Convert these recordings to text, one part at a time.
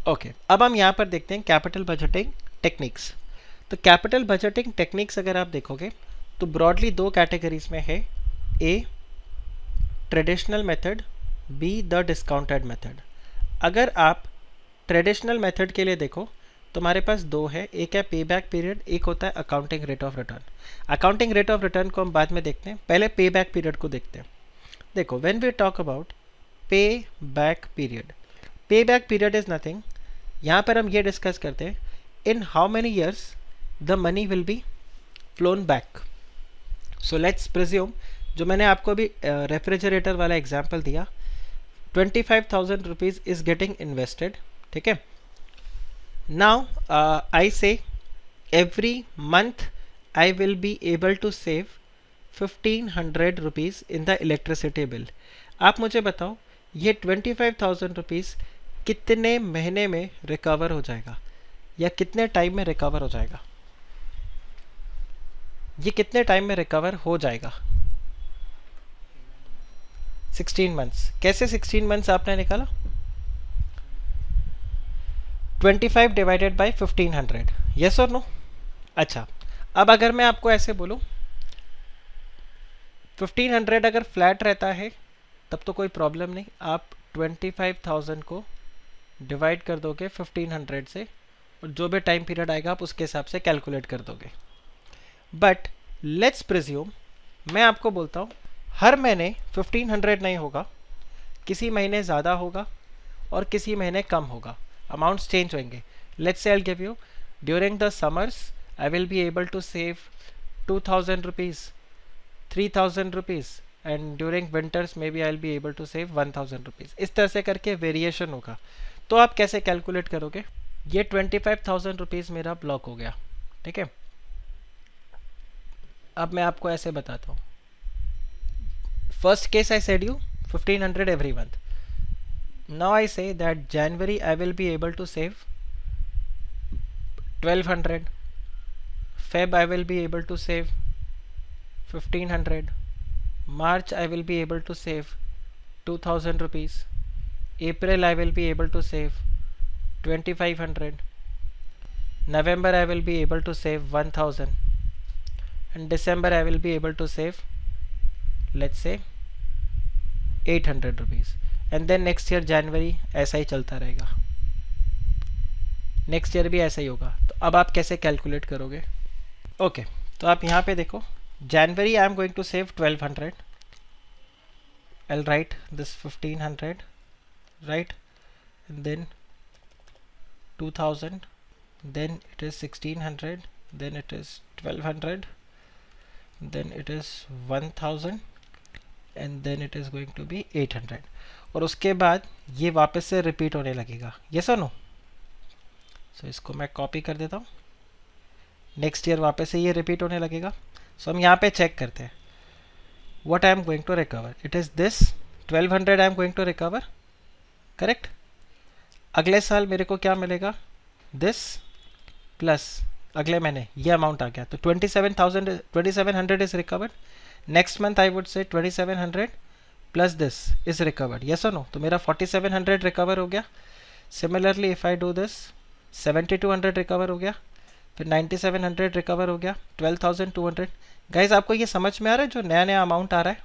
Okay, अब हम यहाँ पर देखते हैं कैपिटल बजटिंग टेक्निक्स। तो कैपिटल बजटिंग टेक्निक्स अगर आप देखोगे तो ब्रॉडली दो कैटेगरीज में है, ए traditional method, be the discounted method. अगर आप ट्रेडिशनल मेथड के लिए देखो तो हमारे पास दो है, एक है पे बैक पीरियड, एक होता है accounting rate of return. Accounting rate of return को हम बाद में देखते हैं, पहले पे बैक पीरियड को देखते हैं। देखो, व्हेन वी टॉक अबाउट पे बैक पीरियड, पे बैक पीरियड इज नथिंग, यहाँ पर हम ये डिस्कस करते हैं इन how many years the money will be phloem back. So let's presume, जो मैंने आपको अभी रेफ्रिजरेटर वाला एग्जाम्पल दिया, 25,000 रुपीज़ इज गेटिंग इन्वेस्टेड, ठीक है। Now I say every month I will be able to save 1,500 rupees in the electricity bill. आप मुझे बताओ ये 25,000 रुपीज़ कितने महीने में रिकवर हो जाएगा या कितने टाइम में रिकवर हो जाएगा? ये कितने टाइम में रिकवर हो जाएगा? 16 मंथ्स। कैसे 16 मंथ्स आपने निकाला? 25 डिवाइडेड बाय 1,500, यस और नो? अच्छा, अब अगर मैं आपको ऐसे बोलूं 1,500 अगर फ्लैट रहता है तब तो कोई प्रॉब्लम नहीं, आप 25,000 को डिवाइड कर दोगे 1,500 से और जो भी टाइम पीरियड आएगा आप उसके हिसाब से कैलकुलेट कर दोगे। बट लेट्स प्रिज्यूम, मैं आपको बोलता हूँ हर महीने 1,500 नहीं होगा, किसी महीने ज़्यादा होगा और किसी महीने कम होगा, अमाउंट्स चेंज होंगे। Let's say I give you during the summers I will be able to save 2,000 rupees, 3,000 rupees and during winters maybe I will be able to save 1,000 rupees. इस तरह से करके वेरिएशन होगा। तो आप कैसे calculate करोगे? ये 25,000 रुपीज़ मेरा ब्लॉक हो गया, ठीक है। अब मैं आपको ऐसे बताता हूँ, first case I said you 1,500 every month. Now I say that January I will be able to save 1,200, Feb I will be able to save 1,500, March I will be able to save 2,000 rupees, April I will be able to save 2,500, November I will be able to save 1,000 and December I will be able to save, let's say, 800 rupees and then next year January ऐसा ही चलता रहेगा, next year भी ऐसा ही होगा। तो अब आप कैसे कैलकुलेट करोगे? ओके, तो आप यहाँ पे देखो, January I am going to save 1,200, I will write this 1,500, right, and then 2,000, then it is 1,600, then it is 1,200, then it is 1,000 and then it is going to be 800 और उसके बाद ये वापस से रिपीट होने लगेगा, यस और no? सो इसको मैं कॉपी कर देता हूँ, नेक्स्ट ईयर वापस से ये रिपीट होने लगेगा। सो हम यहाँ पे चेक करते हैं what I am going to recover, it is this 1,200 I am going to recover, correct. अगले साल मेरे को क्या मिलेगा? दिस प्लस अगले महीने ये अमाउंट आ गया, तो 2,700 is recovered. Next month I would say 2,700 plus this is recovered, yes और नो? तो मेरा 4,700 रिकवर हो गया। Similarly if I do this 7,200 recover हो गया, फिर 9,700 रिकवर हो गया, 12,200। गाइज आपको ये समझ में आ रहा है जो नया नया अमाउंट आ रहा है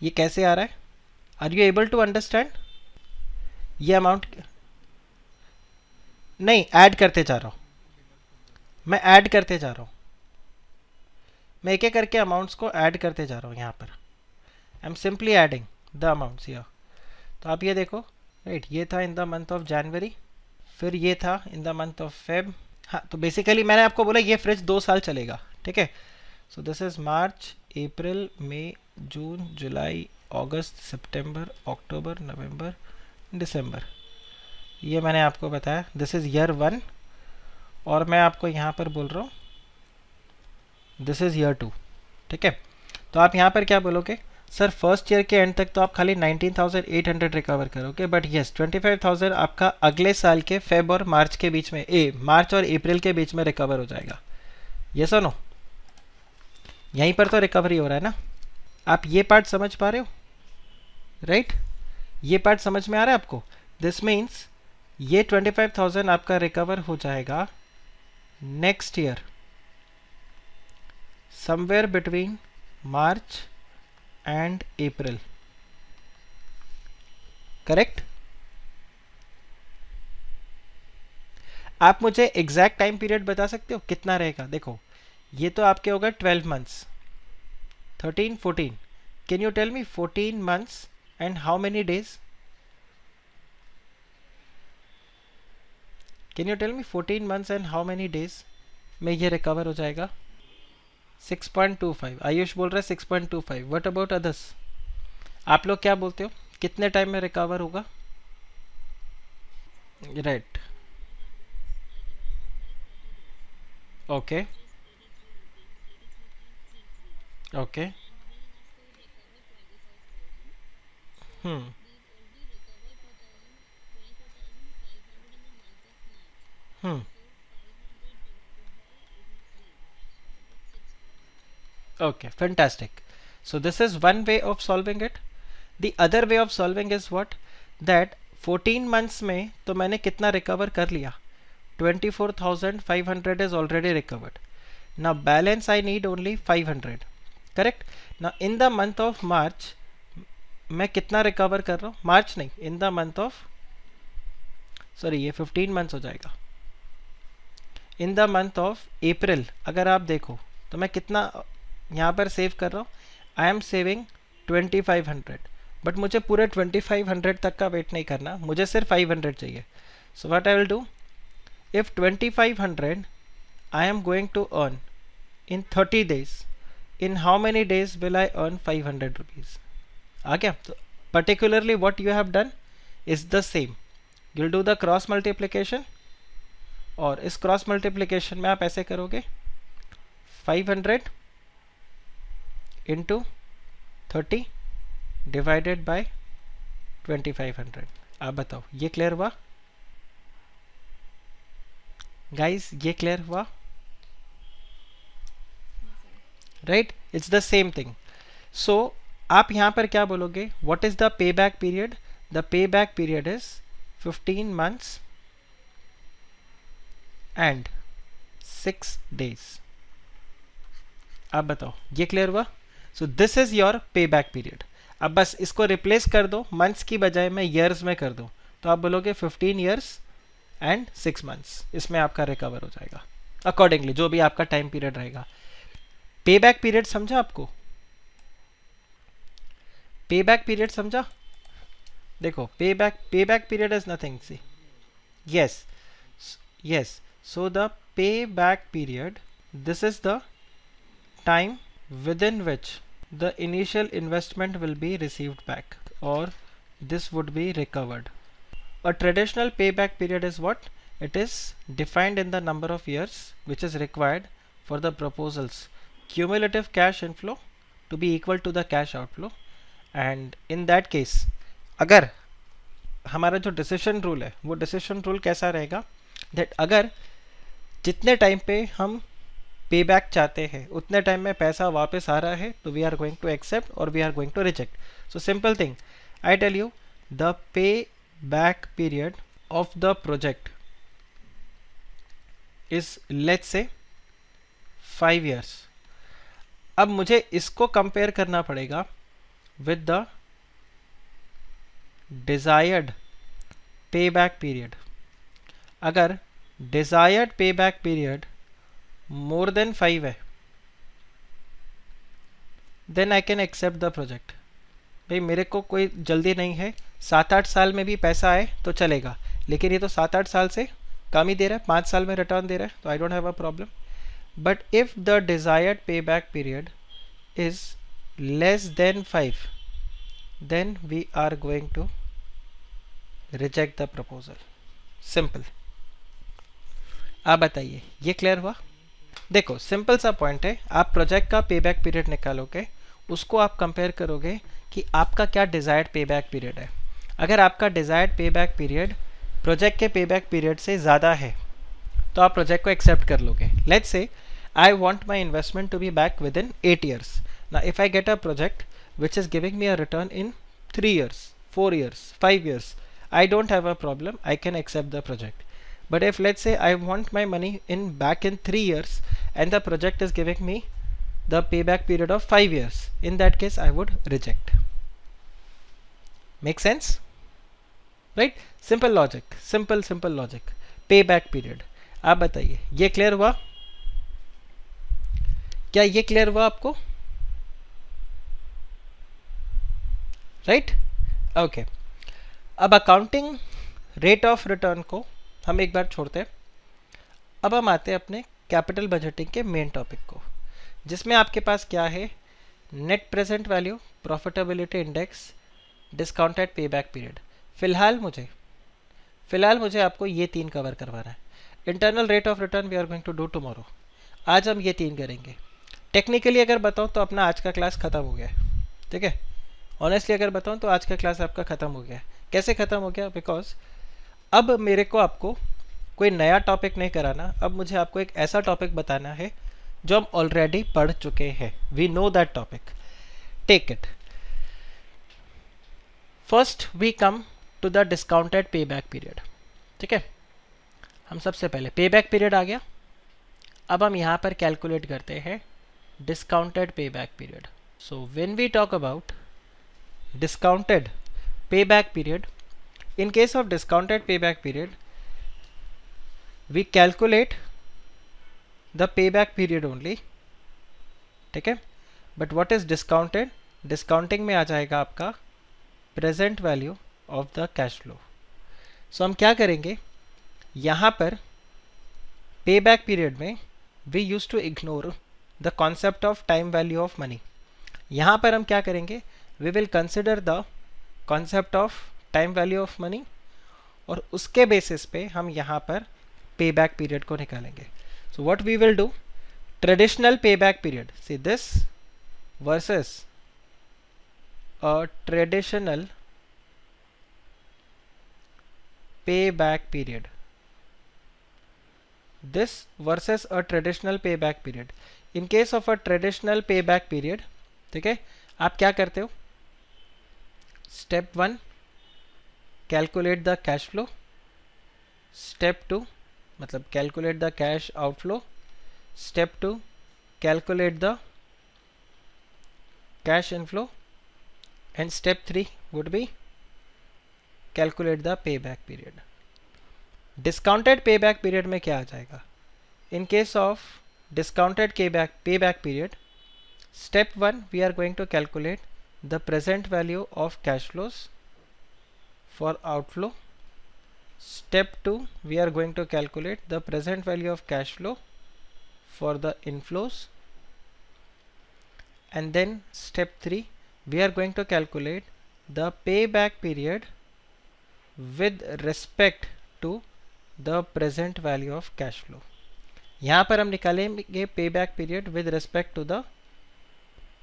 ये कैसे आ रहा है? Are you able to understand? ये अमाउंट नहीं, ऐड करते जा रहा हूँ मैं, ऐड करते जा रहा हूँ मैं, एक एक करके अमाउंट्स को ऐड करते जा रहा हूँ यहाँ पर। I am simply adding the amounts here. तो आप ये देखो, राइट, ये था in the month of January, फिर ये था in the month of Feb. हाँ, तो बेसिकली मैंने आपको बोला ये फ्रिज 2 साल चलेगा, ठीक है। सो दिस इज मार्च, अप्रैल, मई, जून, जुलाई, अगस्त, सितंबर, अक्टूबर, नवंबर, दिसंबर। ये मैंने आपको बताया, दिस इज़ ईयर 1 और मैं आपको यहाँ पर बोल रहा हूँ दिस इज़ ईयर 2, ठीक है। तो आप यहाँ पर क्या बोलोगे? सर फर्स्ट ईयर के एंड तक तो आप खाली 19,800 रिकवर करोगे, बट येस 25,000 आपका अगले साल के फेब और मार्च के बीच में, मार्च और अप्रैल के बीच में रिकवर हो जाएगा, यस और नो? यहीं पर तो रिकवरी हो रहा है ना। आप ये पार्ट समझ पा रहे हो, राइट? ये पार्ट समझ में आ रहा है आपको? दिस मीन्स ये 25,000 आपका रिकवर हो जाएगा next year, somewhere between March and April, correct. आप मुझे एग्जैक्ट टाइम पीरियड बता सकते हो कितना रहेगा? देखो ये तो आपके होगा 12 months, 13, 14। Can you tell me 14 months and how many days? Can you tell me 14 months and how many days में ये रिकवर हो जाएगा? 6.25। आयुष बोल रहा है 6.25। What about others? आप लोग क्या बोलते हो, कितने टाइम में रिकवर होगा? Right, okay okay. Hmm hmm okay, fantastic. So this is one way of solving it. The other way of solving is what, that 14 months में तो मैंने कितना रिकवर कर लिया? 24,500 is already recovered. Now balance I need only 500, correct? Now in the month of March मैं कितना recover कर रहा हूँ? मार्च नहीं, in the month of, sorry ये 15 मंथ्स हो जाएगा। In the month of April अगर आप देखो तो मैं कितना यहाँ पर सेव कर रहा हूँ? आई एम सेविंग 2500, बट मुझे पूरे 2500 तक का वेट नहीं करना, मुझे सिर्फ 500 चाहिए। So what I will do, if 2500 I am going to earn in 30 days, in how many days will I earn 500 rupees? आ गया? तो particularly what you have done is the same, you will do the cross multiplication, और इस cross multiplication में आप ऐसे करोगे 500 into 30 divided by 2500। आप बताओ ये क्लियर हुआ गाइस? ये क्लियर हुआ? Right, it's the same thing. So आप यहाँ पर क्या बोलोगे, व्हाट इज द पे बैक पीरियड? द पे back period is 15 months and 6 days। आप बताओ ये क्लियर हुआ? So this is your pay back period. अब बस इसको रिप्लेस कर दो, मंथ्स की बजाय मैं ईयर्स में कर दूं, तो आप बोलोगे 15 years एंड 6 months, इसमें आपका रिकवर हो जाएगा अकॉर्डिंगली जो भी आपका टाइम पीरियड रहेगा। पे बैक पीरियड समझा आपको? पे बैक पीरियड समझा? देखो पे back period is nothing, see, yes yes. So the payback period, this is the time within which the initial investment will be received back, or this would be recovered. A traditional payback period is what? It is defined in the number of years which is required for the proposal's cumulative cash inflow to be equal to the cash outflow. And in that case, अगर हमारा जो decision rule है वो decision rule कैसा रहेगा, that अगर जितने time पे हम पे बैक चाहते हैं उतने टाइम में पैसा वापस आ रहा है तो we are going to accept और we are going to reject. So simple thing, I tell you the पे back period of the project is let's say 5 years। अब मुझे इसको कंपेयर करना पड़ेगा with the desired pay back period. अगर desired pay back period more than 5 है, then I can accept the project. भाई मेरे को कोई जल्दी नहीं है, 7-8 साल में भी पैसा आए तो चलेगा, लेकिन ये तो 7-8 साल से कम ही दे रहा है, 5 साल में रिटर्न दे रहा है, तो I don't have a problem. But if the desired pay back period is less than 5, then we are going to reject the proposal. Simple. आप बताइए ये क्लियर हुआ? देखो सिंपल सा पॉइंट है, आप प्रोजेक्ट का पे बैक पीरियड निकालोगे, उसको आप कंपेयर करोगे कि आपका क्या डिजायर्ड पे बैक पीरियड है। अगर आपका desired pay back period project के पे बैक पीरियड से ज़्यादा है तो आप प्रोजेक्ट को एक्सेप्ट कर लोगे। Let's say I want my investment to be back within 8 years। Now if I get a project which is giving me a return in 3 years, 4 years, 5 years, I don't have a problem, I can accept the project. But if let's say I want my money back in 3 years and the project is giving me the payback period of 5 years, in that case I would reject. Make sense? Right? Simple logic, simple logic. Payback period. आप बताइए, ये clear हुआ? क्या ये clear हुआ आपको? Right? Okay. अब accounting rate of return को हम एक बार छोड़ते हैं. अब हम आते हैं अपने कैपिटल बजटिंग के मेन टॉपिक को, जिसमें आपके पास क्या है? Net present value, profitability index, discounted payback period. फिलहाल मुझे आपको ये 3 कवर करवाना है. Internal rate of return we are going to do tomorrow. आज हम ये 3 करेंगे. टेक्निकली अगर बताऊँ तो अपना आज का क्लास ख़त्म हो गया है. ठीक है, ऑनेस्टली अगर बताऊँ तो आज का क्लास आपका ख़त्म हो गया है. कैसे ख़त्म हो गया? बिकॉज अब मेरे को आपको कोई नया टॉपिक नहीं कराना. अब मुझे आपको एक ऐसा टॉपिक बताना है जो हम ऑलरेडी पढ़ चुके हैं. We know that topic. Take it. First we come to the discounted payback period. ठीक है, हम सबसे पहले पेबैक पीरियड आ गया. अब हम यहाँ पर कैलकुलेट करते हैं discounted payback period. So when we talk about discounted payback period, in case of discounted payback period we calculate the payback period only. ठीक है, but what is discounted? Discounting में आ जाएगा आपका present value of the cash flow. So हम क्या करेंगे, यहाँ पर payback period में we used to ignore the concept of time value of money. यहाँ पर हम क्या करेंगे, we will consider the concept of time value of money और उसके बेसिस पे हम यहाँ पर payback period को निकालेंगे. So what we will do, traditional payback period, see this versus a traditional payback period, this versus a traditional payback period. In case of a traditional payback period, ठीक है, आप क्या करते हो? Step 1 calculate the cash flow, step 2 मतलब calculate the cash outflow, step 2 calculate the cash inflow and step 3 would be calculate the payback period. Discounted payback period में क्या आ जाएगा? इन case of discounted payback period, step 1 we are going to calculate the present value of cash flows for outflow. Step 2 we are going to calculate the present value of cash flow for the inflows. And then step 3 we are going to calculate the payback period with respect to the present value of cash flow. यहाँ पर हम निकालेंगे payback period with respect to the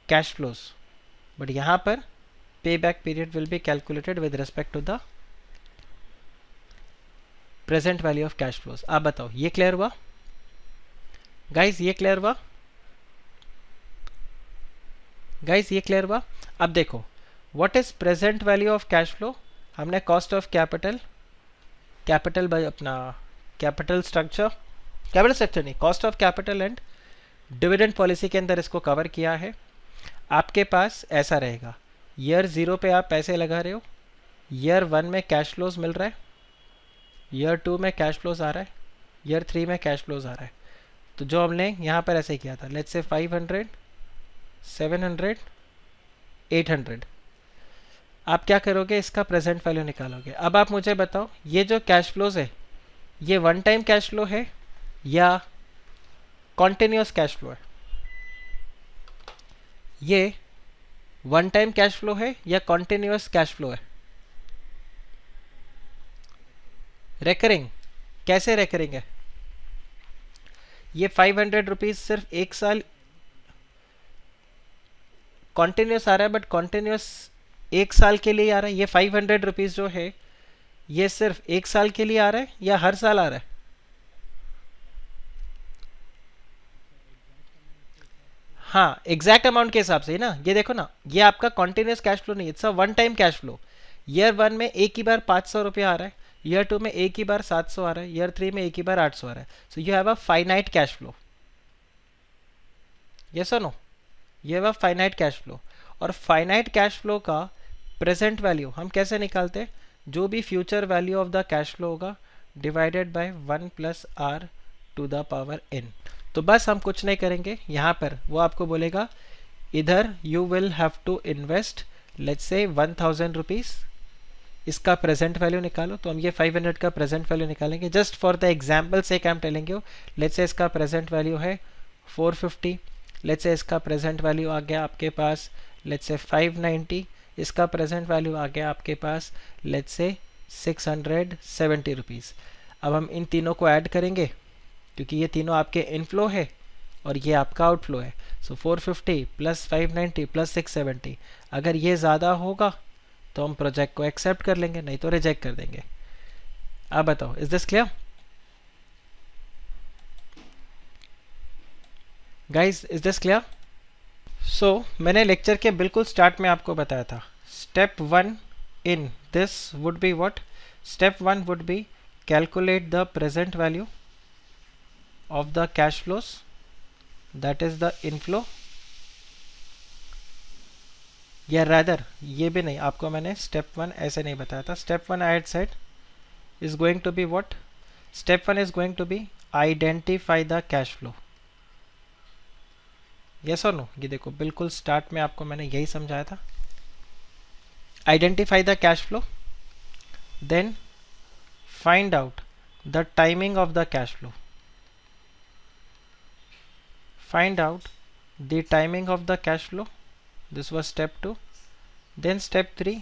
cash flows, but यहाँ पर payback period will be calculated with respect to the present value of cash flows. आप बताओ, ये clear हुआ गाइज? ये क्लियर हुआ गाइज? ये क्लियर हुआ? अब देखो, what is present value of cash flow? हमने कॉस्ट ऑफ कैपिटल अपना कैपिटल स्ट्रक्चर नहीं, cost of capital and dividend policy के अंदर इसको कवर किया है. आपके पास ऐसा रहेगा, ईयर 0 पे आप पैसे लगा रहे हो, ईयर 1 में कैश फ्लोज मिल रहा है, ईयर 2 में कैश फ्लोज आ रहा है, ईयर 3 में कैश फ्लोज आ रहा है. तो जो हमने यहाँ पर ऐसे किया था, लेट्स से 500, 700, 800, आप क्या करोगे, इसका प्रेजेंट वैल्यू निकालोगे. अब आप मुझे बताओ, ये जो कैश फ्लोज है ये वन टाइम कैश फ्लो है या कॉन्टिन्यूस कैश फ्लो है? ये वन टाइम कैश फ्लो है या कॉन्टिन्यूस कैश फ्लो है? रेकरिंग. कैसे रेकरिंग है? ये 500 रुपीज सिर्फ एक साल कॉन्टिन्यूस आ रहा है, बट कॉन्टिन्यूस एक साल के लिए आ रहा है. ये 500 रुपीज जो है ये सिर्फ एक साल के लिए आ रहा है या हर साल आ रहा है? हाँ, एग्जैक्ट अमाउंट के हिसाब से ना. ये देखो ना, ये आपका कॉन्टिन्यूस कैश फ्लो नहीं, it's a one time cash flow. Year 1 में एक ही बार 500 रुपया आ रहा है, ईयर 2 में एक ही बार 700 आ रहा है, ईयर 3 में एक ही बार 800 आ रहा है. So you have a finite cash flow. Yes और no? You have a finite cash flow. और फाइनाइट कैश फ्लो का प्रेजेंट वैल्यू हम कैसे निकालते हैं? जो भी future value of the cash flow होगा divided by 1 plus r to the power n. तो बस हम कुछ नहीं करेंगे, यहाँ पर वो आपको बोलेगा इधर you will have to invest let's say 1000 rupees, इसका प्रेजेंट वैल्यू निकालो. तो हम ये 500 का प्रेजेंट वैल्यू निकालेंगे जस्ट फॉर द एग्जाम्पल से. I am telling you, let's say इसका प्रेजेंट वैल्यू है 450, लेट्स से इसका प्रेजेंट वैल्यू आ गया आपके पास लेट्स से 590, इसका प्रेजेंट वैल्यू आ गया आपके पास लेट्स से 670 रुपीज़. अब हम इन तीनों को ऐड करेंगे क्योंकि ये तीनों आपके इनफ्लो है और ये आपका आउटफ्लो है. सो 450 प्लस 590 प्लस 670. अगर ये ज़्यादा होगा तो हम प्रोजेक्ट को एक्सेप्ट कर लेंगे, नहीं तो रिजेक्ट कर देंगे. आप बताओ, is this clear guys? Is this clear? So मैंने लेक्चर के बिल्कुल स्टार्ट में आपको बताया था step 1 in this would be what? Step 1 would be calculate the present value of the cash flows, that is the inflow. या rather ये भी नहीं, आपको मैंने स्टेप 1 ऐसे नहीं बताया था. Step 1 I had said is going to be what? Step 1 is going to be identify the cash flow. Yes और नो? ये देखो बिल्कुल स्टार्ट में आपको मैंने यही समझाया था. Identify the cash flow, then find out the timing of the cash flow. Find out the timing of the cash flow. This was step 2. Then step 3,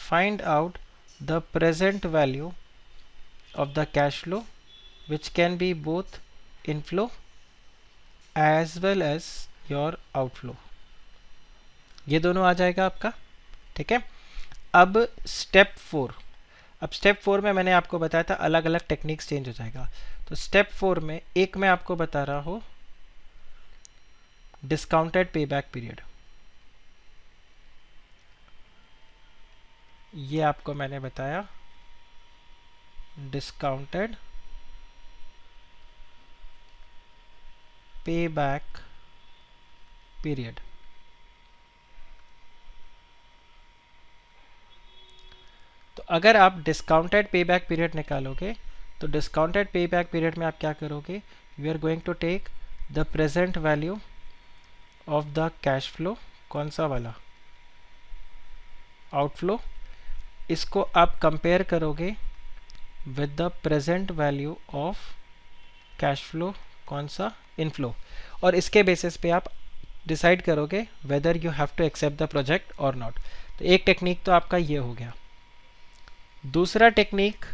find out the present value of the cash flow, which can be both inflow as well as your outflow. ये दोनों आ जाएगा आपका. ठीक है. अब step 4. अब step 4 में मैंने आपको बताया था अलग अलग टेक्निक्स चेंज हो जाएगा. तो स्टेप 4 में एक मैं आपको बता रहा हूँ डिस्काउंटेड पे बैक पीरियड. ये आपको मैंने बताया डिस्काउंटेड पे बैक पीरियड. तो अगर आप डिस्काउंटेड पे बैक पीरियड निकालोगे तो डिस्काउंटेड पे बैक पीरियड में आप क्या करोगे? You are going to take the present value of the cash flow. कौन सा वाला? आउटफ्लो. इसको आप कंपेयर करोगे with the present value of cash flow. कौन सा? इनफ्लो. और इसके बेसिस पे आप डिसाइड करोगे whether you have to accept the project और नॉट. तो एक टेक्निक तो आपका ये हो गया. दूसरा टेक्निक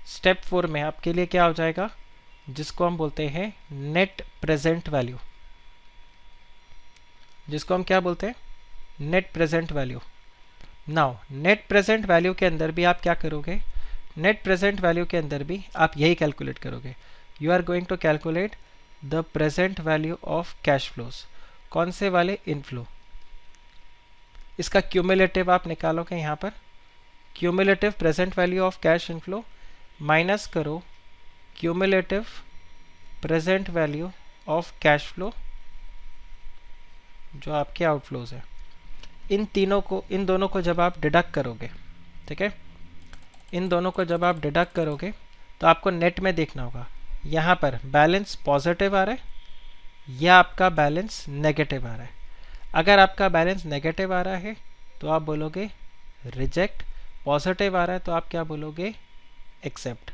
स्टेप 4 में आपके लिए क्या हो जाएगा? जिसको हम बोलते हैं नेट प्रेजेंट वैल्यू. जिसको हम क्या बोलते हैं? Net present value. Now net present value के अंदर भी आप क्या करोगे? नेट प्रेजेंट वैल्यू के अंदर भी आप यही कैलकुलेट करोगे. You are going to calculate the present value of cash flows. कौन से वाले? इनफ्लो. इसका क्यूमुलेटिव आप निकालोगे यहाँ पर. Cumulative present value of cash inflow minus करो cumulative present value of cash flow जो आपके आउटफ्लोज है. इन दोनों को जब आप डिडक्ट करोगे, ठीक है, इन दोनों को जब आप डिडक्ट करोगे तो आपको नेट में देखना होगा यहाँ पर बैलेंस पॉजिटिव आ रहा है या आपका बैलेंस नेगेटिव आ रहा है. अगर आपका बैलेंस नेगेटिव आ रहा है तो आप बोलोगे रिजेक्ट. पॉजिटिव आ रहा है तो आप क्या बोलोगे? Accept.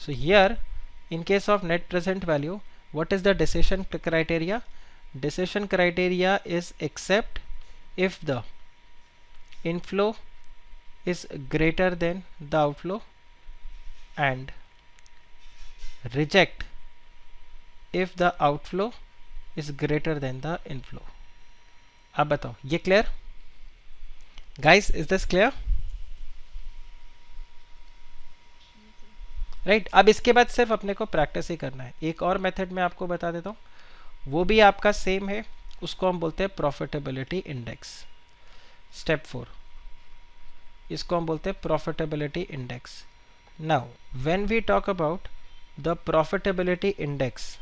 So here in case of net present value what is the decision criteria? Decision criteria is accept if the inflow is greater than the outflow and reject if the outflow is greater than the inflow. अब बताओ ये clear? Guys is this clear? Right. अब इसके बाद सिर्फ अपने को practice ही करना है. एक और मेथड मैं आपको बता देता हूँ, वो भी आपका सेम है. उसको हम बोलते हैं प्रॉफिटेबिलिटी इंडेक्स. स्टेप 4. इसको हम बोलते हैं profitability index. Now when we talk about the profitability index,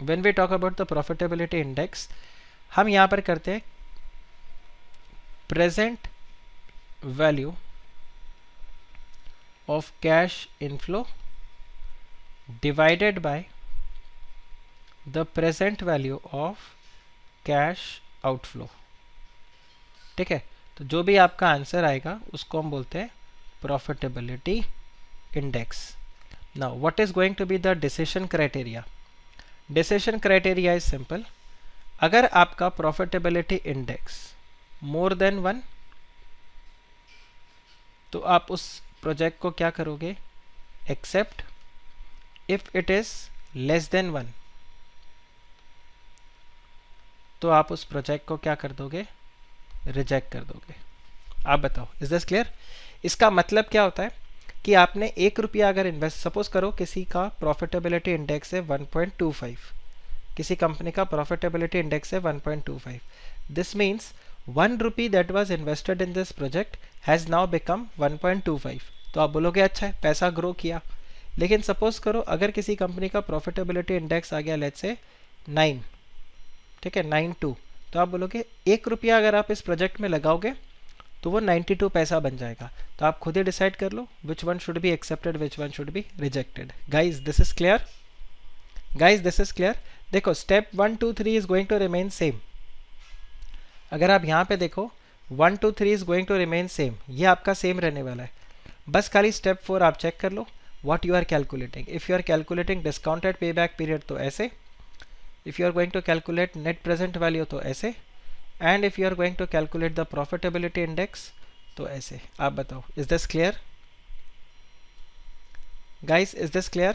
when we talk about the profitability index, हम यहाँ पर करते हैं present value of cash inflow divided by the present value of cash outflow. ठीक है, तो जो भी आपका आंसर आएगा उसको हम बोलते हैं profitability index. Now what is going to be the decision criteria? Decision criteria is simple. अगर आपका प्रॉफिटेबिलिटी इंडेक्स मोर देन 1, तो आप उस प्रोजेक्ट को क्या करोगे? Accept. If it is less than 1, तो आप उस प्रोजेक्ट को क्या कर दोगे? रिजेक्ट कर दोगे। आप बताओ, इज दिस क्लियर? इसका मतलब क्या होता है कि आपने 1 रुपया अगर इन्वेस्ट, सपोज करो किसी का प्रॉफिटेबिलिटी इंडेक्स है 1.25, किसी कंपनी का प्रॉफिटेबिलिटी इंडेक्स है 1.25, this means 1 rupee that was invested in this project has now become 1.25। तो आप बोलोगे अच्छा है, पैसा ग्रो किया। लेकिन सपोज करो अगर किसी कंपनी का प्रॉफिटेबिलिटी इंडेक्स आ गया लेट्स से 9, ठीक है 92, तो आप बोलोगे 1 रुपया अगर आप इस प्रोजेक्ट में लगाओगे तो वो 92 पैसा बन जाएगा। तो आप खुद ही डिसाइड कर लो which one should be accepted, which one should be rejected. Guys this is clear? Guys this is clear? देखो step 1 2 3 is going to remain same. अगर आप यहाँ पे देखो 1 2 3 is going to remain same, ये आपका सेम रहने वाला है। बस खाली स्टेप 4 आप चेक कर लो what you are calculating. If you are calculating discounted pay back period तो ऐसे, if you are going to calculate net present value तो ऐसे, and if you are going to calculate the profitability index तो ऐसे। आप बताओ, is this clear? Guys, is this clear?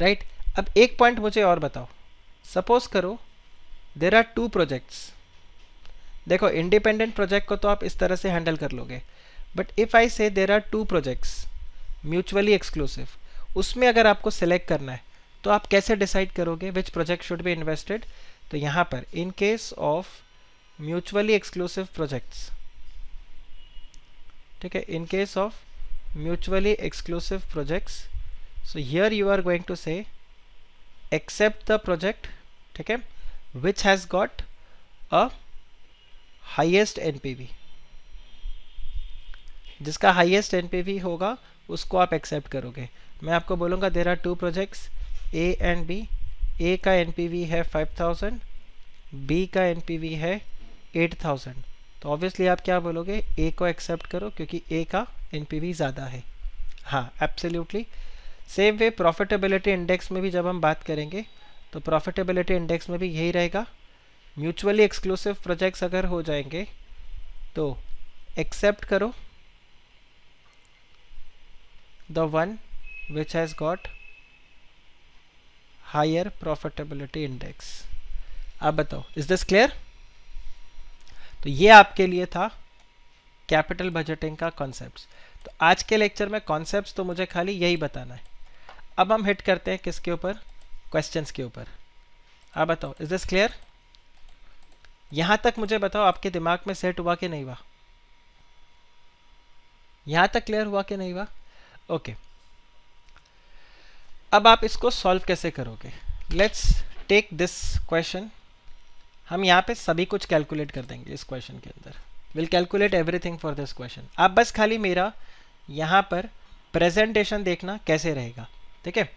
Right? अब एक पॉइंट मुझे और बताओ। सपोज करो there are 2 projects। देखो इंडिपेंडेंट प्रोजेक्ट को तो आप इस तरह से हैंडल कर लोगे, बट इफ आई से there are 2 projects mutually exclusive, उसमें अगर आपको सेलेक्ट करना है तो आप कैसे डिसाइड करोगे which project should be invested? तो यहाँ पर in case of mutually exclusive projects, ठीक है, in case of mutually exclusive projects, so here you are going to say accept the project, ठीक है, which has got a highest NPV. जिसका highest NPV होगा उसको आप एक्सेप्ट करोगे। मैं आपको बोलूँगा there are 2 projects A and B. A का एनपीवी है 5000, बी का एनपीवी है 8000। तो ऑब्वियसली आप क्या बोलोगे? ए को एक्सेप्ट करो क्योंकि ए का एनपीवी ज़्यादा है। हाँ absolutely. Same way profitability index में भी जब हम बात करेंगे तो प्रॉफिटेबिलिटी इंडेक्स में भी यही रहेगा। म्यूचुअली एक्सक्लूसिव प्रोजेक्ट्स अगर हो जाएंगे तो एक्सेप्ट करो the one which has got higher profitability index। आप बताओ, is this clear? तो ये आपके लिए था कैपिटल बजटिंग का कॉन्सेप्ट्स। तो आज के लेक्चर में कॉन्सेप्ट्स तो मुझे खाली यही बताना है। अब हम हिट करते हैं किसके ऊपर? क्वेश्चंस के ऊपर। आप बताओ, is this clear? यहाँ तक मुझे बताओ आपके दिमाग में सेट हुआ कि नहीं हुआ? यहाँ तक क्लियर हुआ कि नहीं हुआ? ओके अब आप इसको सॉल्व कैसे करोगे? Let's take this question. हम यहाँ पे सभी कुछ कैलकुलेट कर देंगे इस क्वेश्चन के अंदर। Will calculate everything for this question. आप बस खाली मेरा यहाँ पर प्रेजेंटेशन देखना कैसे रहेगा, ठीक है।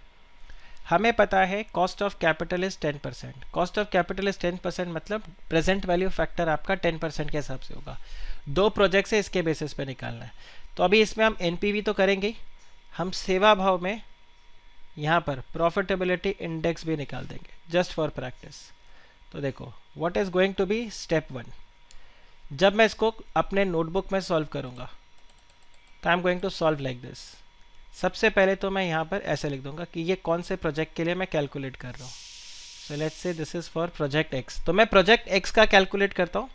हमें पता है cost of capital is 10%। Cost of capital is 10% मतलब प्रेजेंट वैल्यू फैक्टर आपका 10% के हिसाब से होगा। 2 प्रोजेक्ट से इसके बेसिस पे निकालना है। तो अभी इसमें हम एनपीवी तो करेंगे ही, हम सेवा भाव में यहाँ पर प्रॉफिटेबिलिटी इंडेक्स भी निकाल देंगे जस्ट फॉर प्रैक्टिस। तो देखो what is going to be step 1। जब मैं इसको अपने नोटबुक में सॉल्व करूँगा तो I am going to solve like this. सबसे पहले तो मैं यहाँ पर ऐसे लिख दूंगा कि ये कौन से प्रोजेक्ट के लिए मैं कैलकुलेट कर रहा हूँ। So let's say this is for project X. तो मैं प्रोजेक्ट एक्स का कैलकुलेट करता हूँ,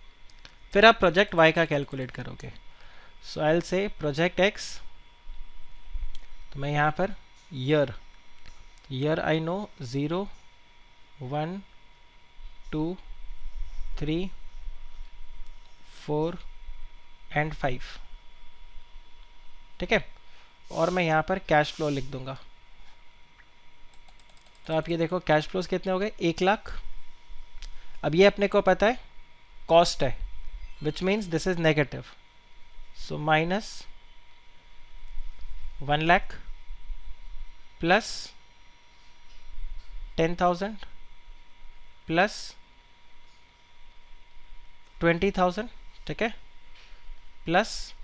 फिर आप प्रोजेक्ट वाई का कैलकुलेट करोगे। So I will say project X. तो मैं यहाँ per year I know 0 1 2 3 4 and 5, ठीक है। और मैं यहाँ पर कैश फ्लो लिख दूंगा। तो आप ये देखो कैश फ्लोज कितने हो गए, 1 लाख। अब ये अपने को पता है कॉस्ट है, which means this is negative, so minus 1 lakh plus 10,000 plus 20,000, ठीक है, प्लस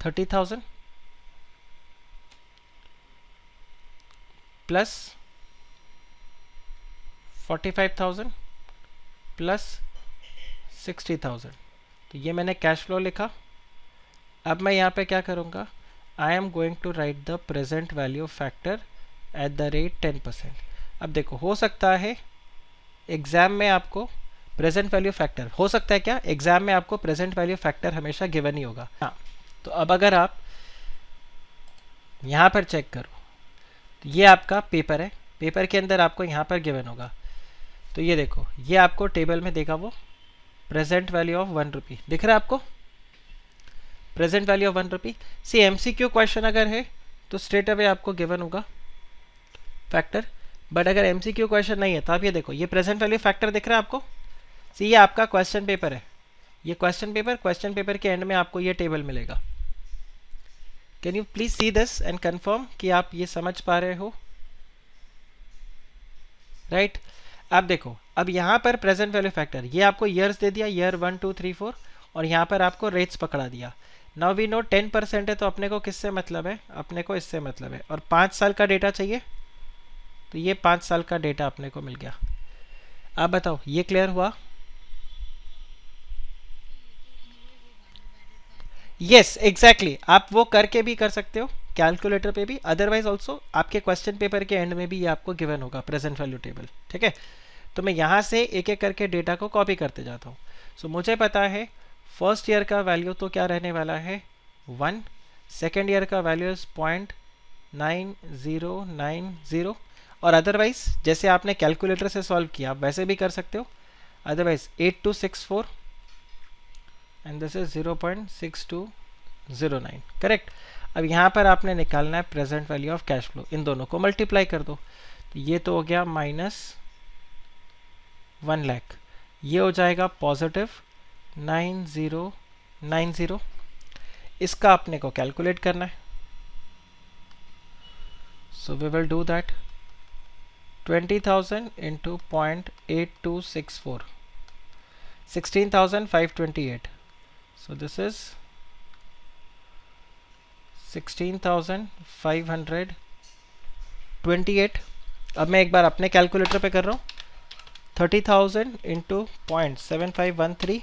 30,000 प्लस 45,000 प्लस 60,000। तो ये मैंने कैश फ्लो लिखा। अब मैं यहाँ पे क्या करूँगा, I am going to write the present value factor at the rate 10%। अब देखो हो सकता है एग्जाम में आपको प्रेजेंट वैल्यू फैक्टर, हो सकता है क्या एग्जाम में आपको प्रेजेंट वैल्यू फैक्टर हमेशा गिवन ही होगा। हाँ, तो अब अगर आप यहाँ पर चेक करो, तो ये आपका पेपर है, पेपर के अंदर आपको यहाँ पर गिवन होगा। तो ये देखो ये आपको टेबल में देखा वो प्रेजेंट वैल्यू ऑफ 1 रुपी दिख रहा है आपको, present value of 1 rupee. See MCQ question अगर है तो स्ट्रेट अवे आपको गिवन होगा फैक्टर, बट अगर एमसीक्यू क्वेश्चन नहीं है तो आप ये देखो ये प्रेजेंट वैल्यू फैक्टर दिख रहा है आपको। सी ये आपका क्वेश्चन पेपर है, ये क्वेश्चन पेपर के एंड में आपको ये टेबल मिलेगा। Can you please see this and confirm कि आप ये समझ पा रहे हो, राइट। अब देखो अब यहाँ पर प्रेजेंट वैल्यू फैक्टर ये आपको ईयर्स दे दिया, ईयर 1 2 3 4, और यहाँ पर आपको रेट्स पकड़ा दिया। नाउ वी नो 10% है तो अपने को किससे मतलब है, अपने को इससे मतलब है, और 5 साल का डेटा चाहिए, तो ये 5 साल का डेटा अपने को मिल गया। आप बताओ ये क्लियर हुआ? यस एग्जैक्टली, आप वो करके भी कर सकते हो कैलकुलेटर पे भी, अदरवाइज ऑल्सो आपके क्वेश्चन पेपर के एंड में भी ये आपको गिवन होगा प्रेजेंट वैल्यू टेबल, ठीक है। तो मैं यहाँ से एक एक करके डेटा को कॉपी करते जाता हूँ। सो मुझे पता है फर्स्ट ईयर का वैल्यू तो क्या रहने वाला है 1, सेकेंड ईयर का वैल्यू इज 0.9090, और अदरवाइज जैसे आपने कैलकुलेटर से सॉल्व किया आप वैसे भी कर सकते हो, otherwise 8264 and this is 0.6209, correct. अब यहाँ पर आपने निकालना है present value of cash flow, इन दोनों को मल्टीप्लाई कर दो, तो ये तो हो गया -1 लाख, ये हो जाएगा पॉजिटिव 9090, इसका अपने को कैलकुलेट करना है। So we will do that, 20,000 into 0.8264, 16,528, so this is 16,528। अब मैं एक बार अपने कैलकुलेटर पे कर रहा हूँ, 30,000 into 0.7513,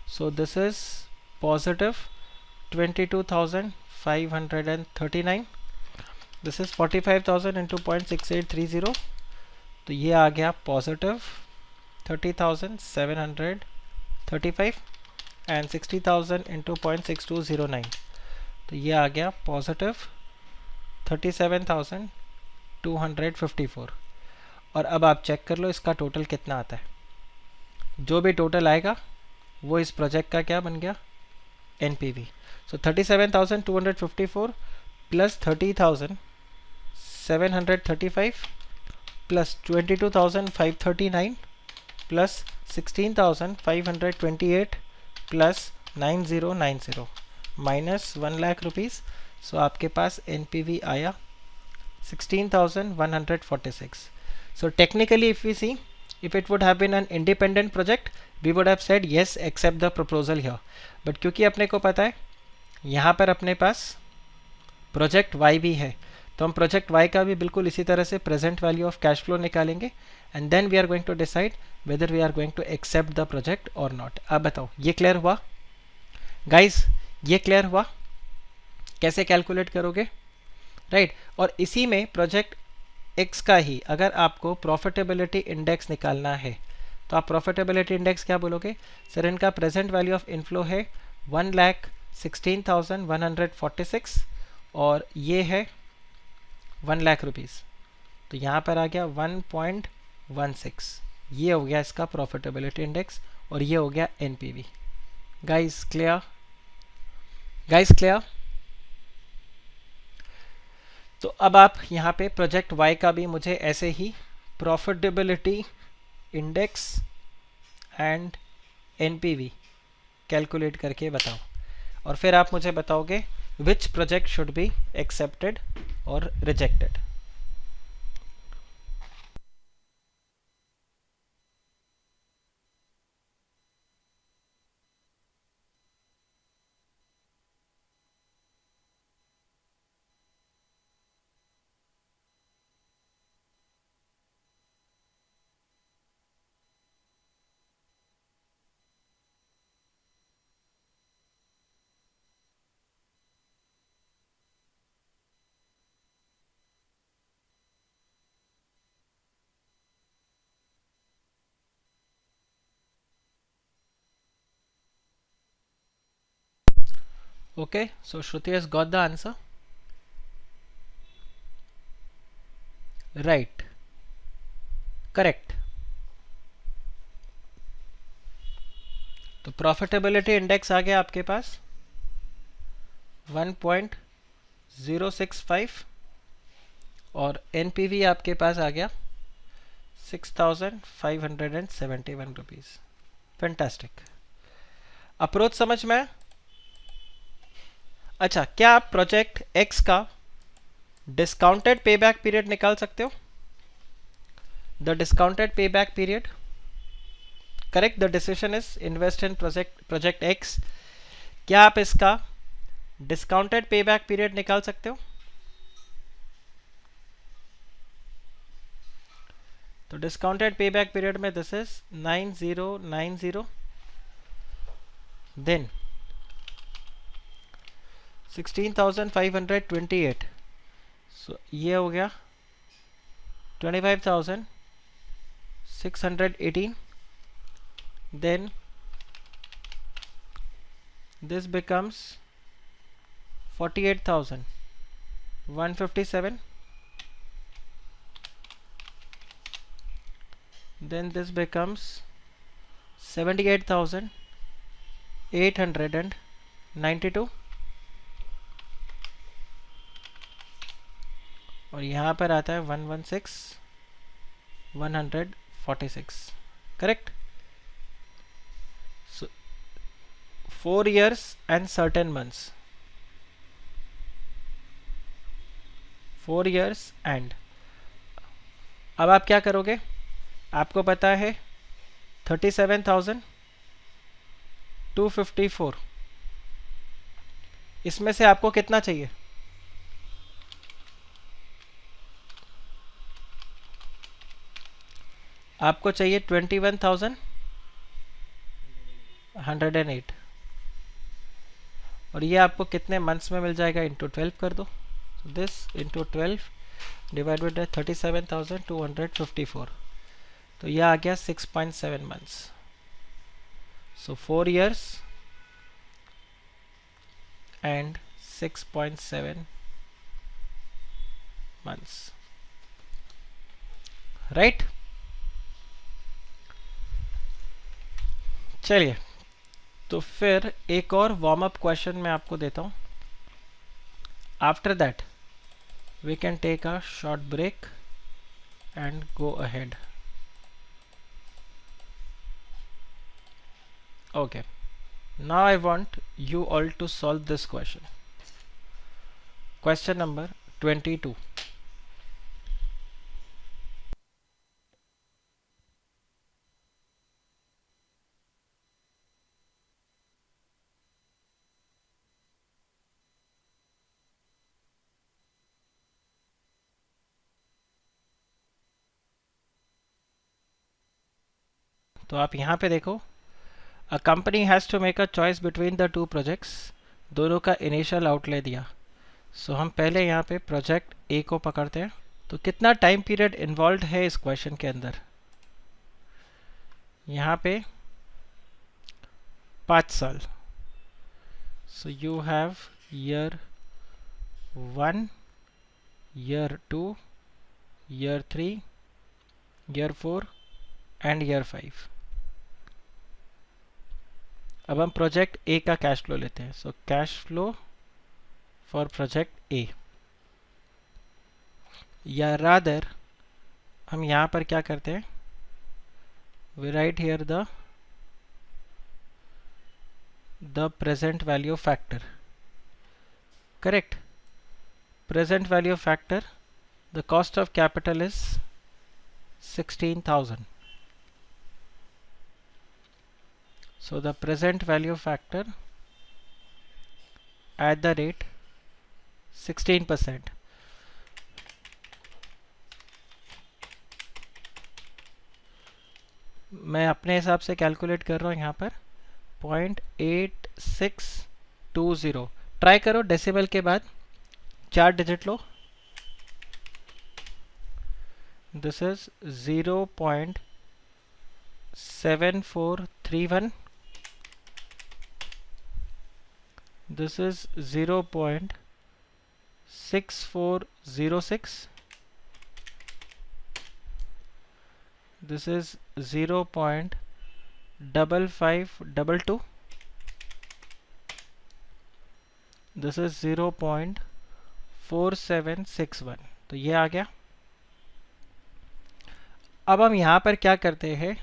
so this is positive 22,539, this is 45,000 into 0.6830, तो ये आ गया पॉजिटिव 30,735, एंड 60,000 इंटू 0.6209, तो ये आ गया पॉजिटिव 37,254। और अब आप चेक कर लो इसका टोटल कितना आता है, जो भी टोटल आएगा वो इस प्रोजेक्ट का क्या बन गया NPV. So 37,254 plus 30,735 plus 22,539 plus 16,528 plus 9090 minus 1 lakh rupees. So आपके पास एनपीवी आया 16,146। So technically if we see, if it would have been an independent project, we would have said yes accept the proposal here. But क्योंकि अपने को पता है यहाँ पर अपने पास प्रोजेक्ट Y भी है, तो हम प्रोजेक्ट Y का भी बिल्कुल इसी तरह से present value of cash flow निकालेंगे, and then we are going to decide whether we are going to accept the project और नॉट। अब बताओ ये क्लियर हुआ गाइज, ये क्लियर हुआ कैसे कैलकुलेट करोगे, राइट। और इसी में प्रोजेक्ट X का ही अगर आपको प्रॉफिटेबिलिटी इंडेक्स निकालना है तो आप प्रॉफिटेबिलिटी इंडेक्स क्या बोलोगे, सर इनका प्रेजेंट वैल्यू ऑफ इनफ्लो है 1,16,146 और ये है 1 लाख रुपीज़, तो यहाँ पर आ गया 1.16 16। ये हो गया इसका प्रॉफिटेबिलिटी इंडेक्स और ये हो गया NPV. Guys clear? Guys clear? तो अब आप यहाँ पे प्रोजेक्ट वाई का भी मुझे ऐसे ही profitability index and NPV calculate करके बताओ, और फिर आप मुझे बताओगे which project should be accepted or rejected. Okay, so Shruti has got the answer. Right, correct. तो प्रॉफिटेबिलिटी इंडेक्स आ गया आपके पास 1.065 और एनपीवी आपके पास आ गया 6,571 रुपीज़। फैंटास्टिक। अप्रोच समझ में आया? अच्छा, क्या आप प्रोजेक्ट एक्स का डिस्काउंटेड पेबैक पीरियड निकाल सकते हो? The discounted payback period, correct, the decision is invest in project x. क्या आप इसका डिस्काउंटेड पेबैक पीरियड निकाल सकते हो? तो डिस्काउंटेड पेबैक पीरियड में दिस इज 9090, देन 16,528, सो ये हो गया 25,618, then this becomes 48,157, then this becomes 78,892 और यहाँ पर आता है 116,146, correct. So 4 years and certain months, 4 years and, अब आप क्या करोगे? आपको पता है 37,254, इसमें से आपको कितना चाहिए? आपको चाहिए 21,108 और ये आपको कितने मंथ्स में मिल जाएगा? इंटू 12 कर दो। दिस इंटू 12 डिवाइडेड बाय 37,254, तो यह आ गया 6.7 months. So 4 years and 6.7 months, right? चलिए, तो फिर एक और वार्म अप क्वेश्चन मैं आपको देता हूँ। After that we can take a short break and go ahead. Okay, now I want you all to solve this question. Question number 22. तो आप यहाँ पे देखो, a company has to make a choice between the two projects, दोनों का initial outlay दिया। सो हम पहले यहाँ पे प्रोजेक्ट ए को पकड़ते हैं। तो कितना टाइम पीरियड इन्वॉल्व है इस क्वेश्चन के अंदर? यहाँ पे 5 साल। सो you have year 1, year 2, year 3, year 4 and year 5। अब हम प्रोजेक्ट ए का कैश फ्लो लेते हैं। So cash flow for project A, या रादर हम यहाँ पर क्या करते हैं, we write here the present value factor. Correct, present value factor, the cost of capital is 16,000. So the present value factor at the rate 16%. मैं अपने हिसाब से कैलकुलेट कर रहा हूँ यहाँ पर 0.8620। ट्राई करो डेसिमल के बाद 4 digit low. This is 0.7431, this is 0.6406, this is 0.5522, this is 0.4761। तो ये आ गया। अब हम यहाँ पर क्या करते हैं,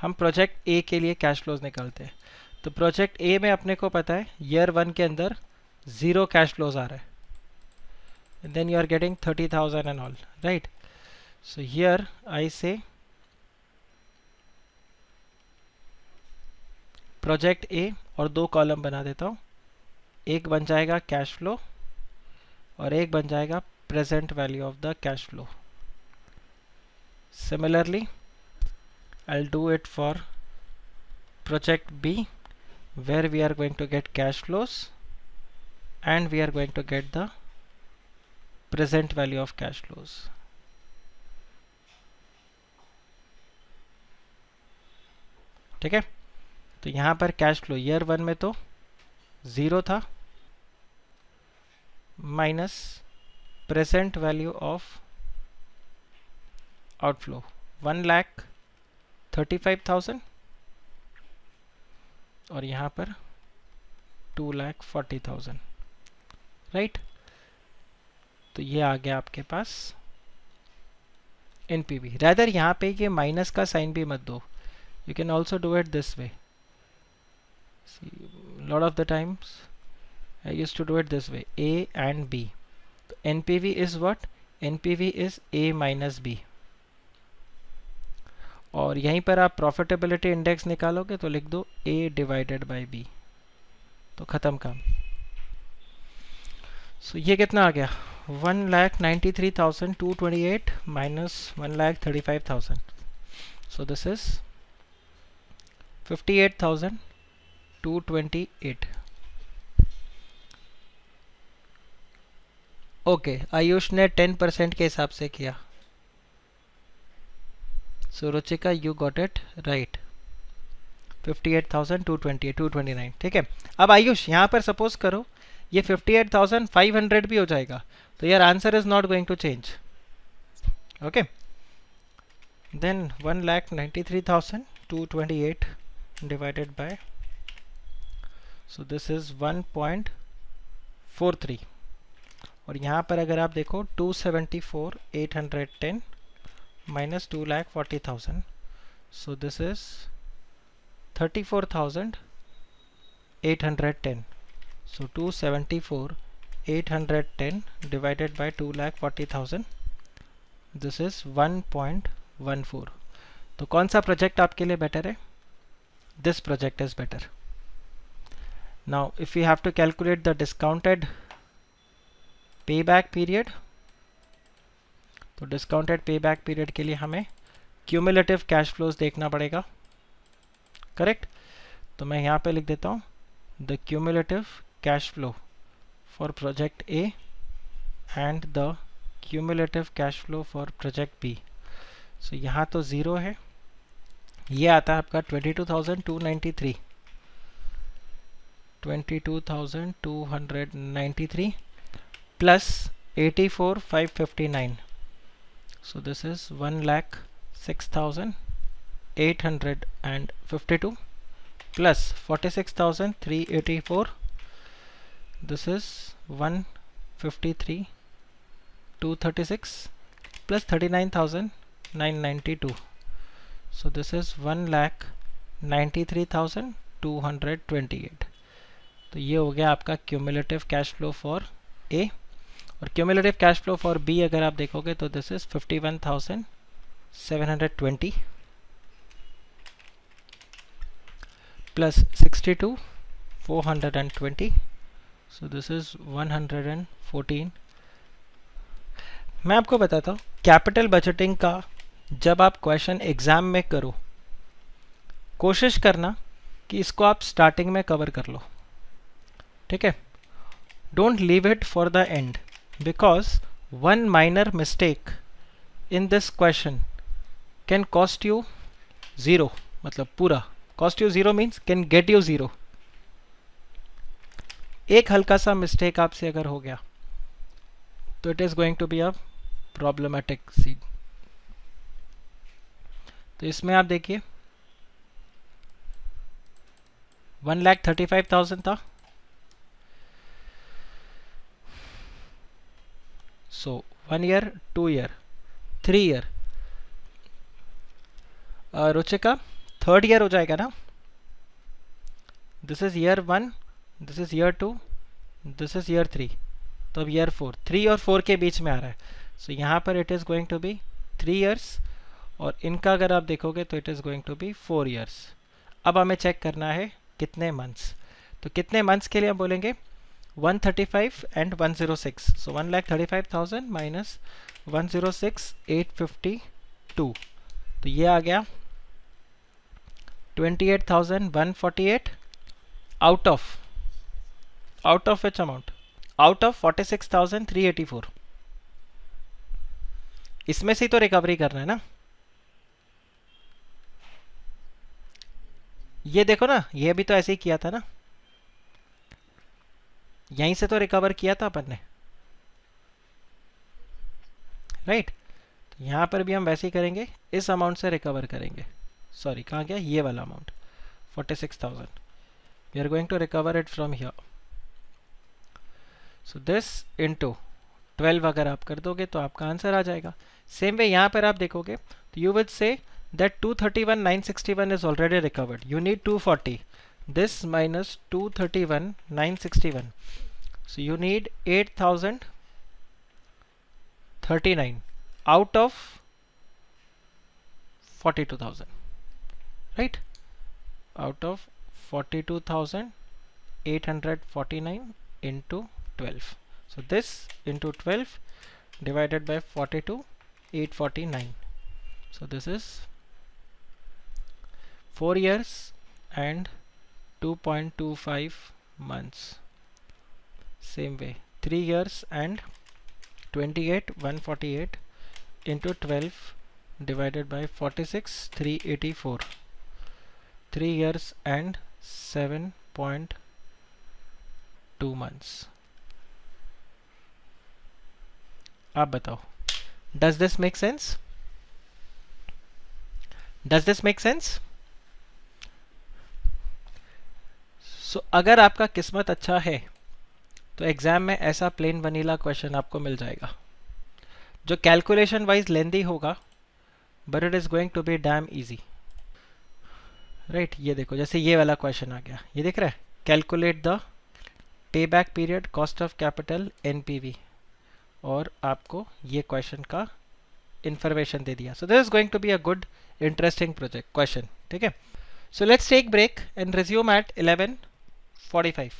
हम प्रोजेक्ट ए के लिए कैश फ्लोज निकालते हैं। तो प्रोजेक्ट ए में अपने को पता है ईयर 1 के अंदर 0 कैश फ्लोज आ रहा है, then you are getting 30,000 and all, right. So here I say project ए और 2 कॉलम बना देता हूँ। एक बन जाएगा कैश फ्लो और एक बन जाएगा present value of the cash flow. Similarly I'll do it for project B, where we are going to get cash flows and we are going to get the present value of cash flows. ठीक है, तो यहाँ पर cash flow year 1 में तो 0 था, minus present value of outflow 1,35,000 और यहाँ पर 2,40,000, राइट। तो ये आ गया आपके पास एनपीवी। रादर यहाँ पे ये माइनस का साइन भी मत दो, you can also do it this way. See, lot of the times I used to do it this way, A and B. So NPV is what? NPV is A minus B. और यहीं पर आप profitability index निकालोगे तो लिख दो A divided by B, तो खत्म काम। सो ये कितना आ गया, 1,93,228 minus 1,35,000। So this is 58,228। Okay, Ayush ने 10% के हिसाब से किया। So Ruchika you got it right, 58,228, 229। ठीक है, अब आयुष यहाँ पर सपोज करो ये 58,500 भी हो जाएगा, तो यार answer is not going to change. Okay, then 1,93,228 divided by, so this is 1.43। और यहाँ पर अगर आप देखो 274,810 minus 2,40,000, so this is 34,810। so 274,810 divided by 2,40,000, this is 1.14। तो कौन सा प्रोजेक्ट आपके लिए बेटर है? This project is better. Now if we have to calculate the discounted payback period, तो discounted payback period के लिए हमें cumulative cash flows देखना पड़ेगा, करेक्ट। तो मैं यहाँ पे लिख देता हूँ the cumulative cash flow for project A and the cumulative cash flow for project B। so यहाँ तो 0 है, ये आता है आपका 22,293, 22,293 plus 84,559, so this is 1,00,000 46,852 plus 46,384. This is 153,236 plus 39,992. So this is 1,93,228. तो ये हो गया आपका cumulative cash flow for A. और cumulative cash flow for B अगर आप देखोगे तो this is 51,720 plus 62,420. So this is 114. मैं आपको बताता हूँ कैपिटल बजटिंग का जब आप क्वेश्चन एग्जाम में करो, कोशिश करना कि इसको आप स्टार्टिंग में कवर कर लो, ठीक है। Don't leave it for the end, because one minor mistake in this question can cost you zero, मतलब पूरा cost you zero means can get you zero. एक हल्का सा मिस्टेक आपसे अगर हो गया तो it is going to be a problematic scene. तो इसमें आप देखिए 1,35,000 था, so 1 year, 2 year, 3 year, Ruchika 3rd year हो जाएगा ना। This is year 1, this is year 2, this is year 3, तो अब ईयर 4, 3 और 4 के बीच में आ रहा है। सो यहाँ पर it is going to be 3 years और इनका अगर आप देखोगे तो it is going to be 4 years. अब हमें चेक करना है कितने मंथ्स, तो कितने मंथ्स के लिए हम बोलेंगे 135 एंड 106, सो 1,35,000 माइनस 106,852, तो ये आ गया 28,148 out of which amount, out of 46,384। इसमें से ही तो रिकवरी करना है ना। ये देखो ना, ये भी तो ऐसे ही किया था ना, यहीं से तो रिकवर किया था अपन ने, राइट। तो यहाँ पर भी हम वैसे ही करेंगे, इस अमाउंट से रिकवर करेंगे। सॉरी, कहाँ गया ये वाला amount 46,000, we are going to recover it from here. So this into 12 अगर आप कर दोगे तो आपका आंसर आ जाएगा। सेम वे यहाँ पर आप देखोगे तो you will say that 231,961 is already recovered. You need 240. This minus 231,961. So you need 8,039 out of 42,000. Right? Out of 42,849 into 12. So this into 12 divided by 42,849. So this is 4 years and 2.25 months. Same way 3 years and 28,148 into 12 divided by 46,384. 3 years and 7.2 months. आप बताओ, does this make sense? Does this make sense? So, अगर आपका किस्मत अच्छा है तो exam में ऐसा प्लेन वनीला क्वेश्चन आपको मिल जाएगा जो कैलकुलेशन वाइज लेंदी होगा, but it is going to be damn easy, right. ये देखो, जैसे ये वाला क्वेश्चन आ गया, ये दिख रहा है, कैलकुलेट द पे back period, cost of capital, NPV, और आपको ये क्वेश्चन का इंफॉर्मेशन दे दिया। So this is going to be a good interesting project question, ठीक है। So let's take break and resume at 11:45.